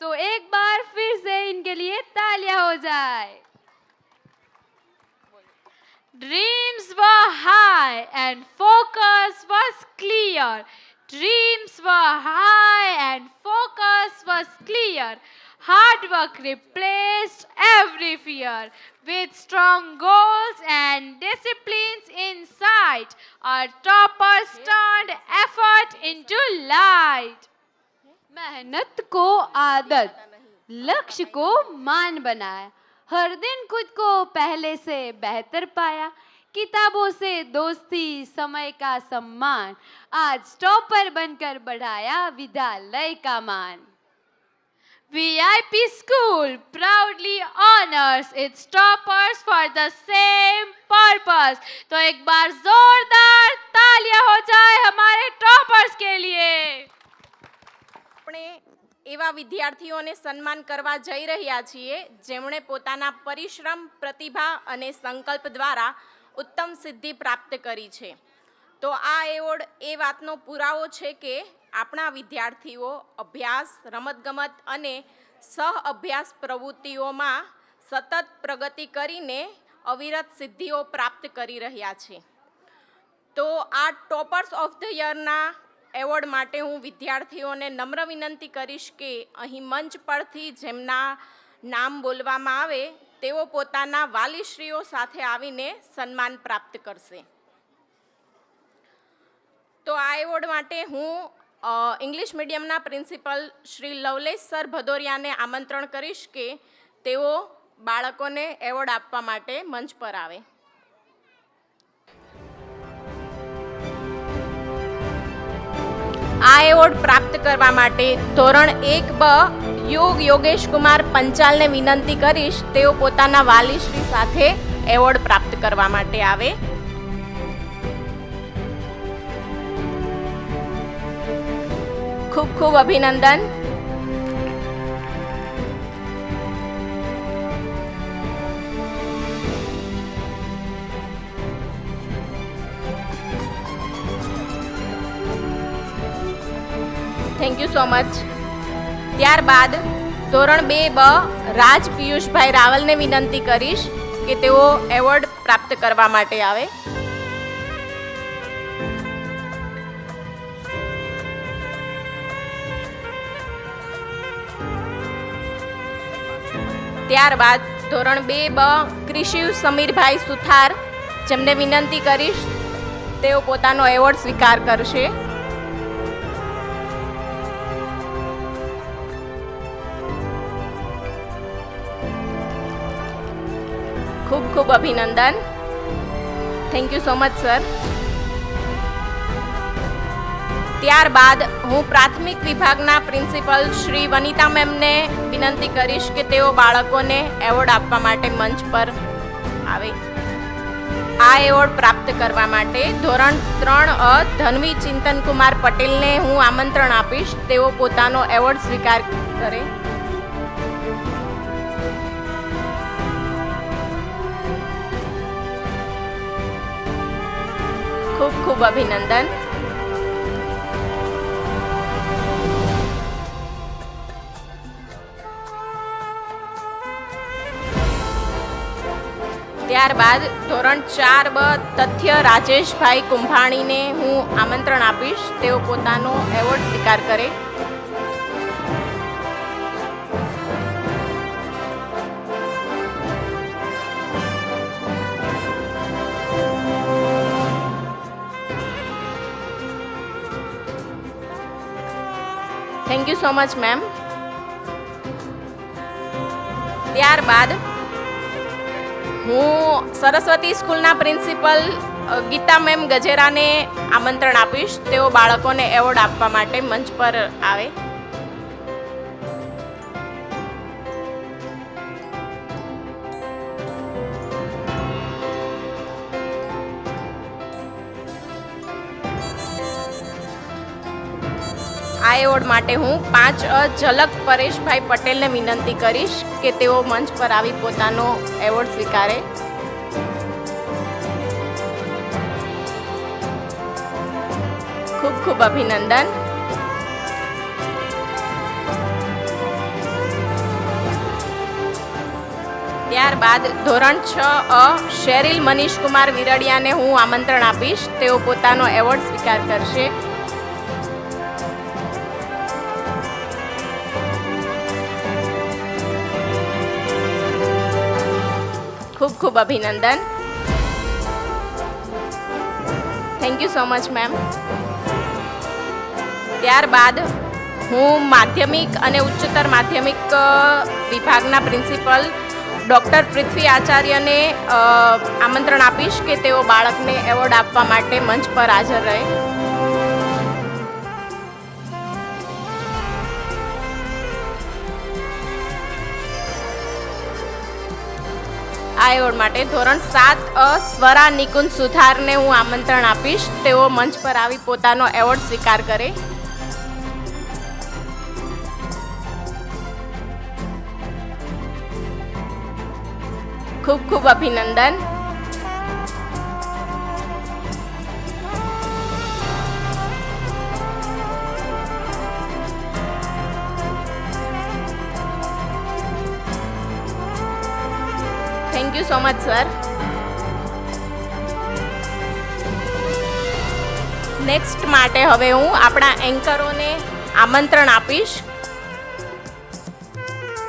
सो एक बार फिर से इनके लिए तालियां हो जाए। Dreams were high and focus was clear. Dreams were high and focus was clear. Hard work replaced every fear. With strong goals and disciplines in sight, our toppers turned effort into light. मेहनत को आदत, लक्ष्य को मान बनाया, हर दिन खुद को पहले से बेहतर पाया, किताबों से दोस्ती, समय का सम्मान, आज टॉपर बनकर बढ़ाया विद्यालय का मान। VIP school proudly honors its toppers for the same purpose. तो एक बार जोरदार तालियां हो जाए हमारे टॉपर्स के लिए। આપણે એવા વિદ્યાર્થીઓને સન્માન કરવા જઈ રહ્યા છીએ જેમણે પોતાના પરિશ્રમ, પ્રતિભા અને સંકલ્પ દ્વારા ઉત્તમ સિદ્ધિ પ્રાપ્ત કરી છે। તો આ એવોર્ડ એ વાતનો પુરાવો છે કે આપણા વિદ્યાર્થીઓ અભ્યાસ, રમતગમત અને સહ અભ્યાસ પ્રવૃત્તિઓમાં સતત પ્રગતિ કરીને અવિરત સિદ્ધિઓ પ્રાપ્ત કરી રહ્યા છે। તો આ ટોપર્સ ઓફ ધ યરના એવોર્ડ માટે હું વિદ્યાર્થીઓને નમ્ર વિનંતી કરીશ કે અહીં મંચ પરથી જેમના નામ બોલવામાં આવે તેઓ પોતાના વાલીશ્રીઓ સાથે આવીને સન્માન પ્રાપ્ત કરશે। તો આ એવોર્ડ માટે હું ઇંગ્લિશ મીડિયમના પ્રિન્સિપલ શ્રી લવલેશ સર ભદોરિયાને આમંત્રણ કરીશ કે તેઓ બાળકોને એવોર્ડ આપવા માટે મંચ પર આવે। આ એવોર્ડ પ્રાપ્ત કરવા માટે ધોરણ 1 બ યોગેશ કુમાર પંચાલને વિનંતી કરીશ તેઓ પોતાના વાલીશ્રી સાથે એવોર્ડ પ્રાપ્ત કરવા માટે આવે। ખૂબ ખૂબ અભિનંદન। Thank you so much. ત્યારબાદ ધોરણ 2 બ રાજ પિયુષભાઈ રાવલને વિનંતી કરીશ કે તેઓ એવોર્ડ પ્રાપ્ત કરવા માટે આવે। ત્યારબાદ ધોરણ 2 બ ક્રિશિવ સમીરભાઈ સુથાર જેમને વિનંતી કરીશ તેઓ પોતાનો એવોર્ડ સ્વીકાર કરશે। ખૂબ ખૂબ અભિનંદન। Thank you so much sir. ત્યારબાદ હું પ્રાથમિક વિભાગના પ્રિન્સિપલ શ્રી વનિતા મેમને વિનંતી કરીશ કે તેઓ બાળકોને એવોર્ડ આપવા માટે મંચ પર આવે। આ એવોર્ડ પ્રાપ્ત કરવા માટે ધોરણ 3 અ ધનવી ચિંતન કુમાર પટેલને હું આમંત્રણ આપીશ તેઓ પોતાનો એવોર્ડ સ્વીકાર કરે। ખૂબ ખૂબ અભિનંદન। ત્યારબાદ ધોરણ 4 બ તથ્ય રાજેશભાઈ કુંભાણીને હું આમંત્રણ આપીશ તેઓ પોતાનો એવોર્ડ સ્વીકાર કરે। Thank you so much ma'am. ત્યારબાદ હું સરસ્વતી સ્કૂલના પ્રિન્સિપલ ગીતા મેમ ગજેરાને આમંત્રણ આપીશ તેઓ બાળકોને એવોર્ડ આપવા માટે મંચ પર આવે। આ એવોર્ડ માટે હું 5 અ ઝલક પરેશભાઈ પટેલને વિનંતી કરીશ કે તેઓ મંચ પર આવી પોતાનો એવોર્ડ સ્વીકારે। ખૂબ ખૂબ અભિનંદન। ત્યારબાદ ધોરણ 6 શેરીલ મનીષકુમાર વિરડિયાને હું આમંત્રણ આપીશ. તેઓ પોતાનો એવોર્ડ સ્વીકાર કરશે. ખૂબ ખૂબ અભિનંદન. Thank you so much ma'am. ત્યારબાદ હું માધ્યમિક અને ઉચ્ચતર માધ્યમિક વિભાગના પ્રિન્સિપલ ડૉક્ટર પૃથ્વી આચાર્યને આમંત્રણ આપીશ કે તેઓ બાળકને એવોર્ડ આપવા માટે મંચ પર હાજર રહે. આ એવોર્ડ માટે ધોરણ 7 સ્વરા નિકુંજ સુથારને હું આમંત્રણ આપીશ. તેઓ મંચ પર આવી પોતાનો એવોર્ડ સ્વીકાર કરે. ખૂબ ખૂબ અભિનંદન. Thank you so much sir. Next માટે હવે હું આપણા એન્કરોને આમંત્રણ આપીશ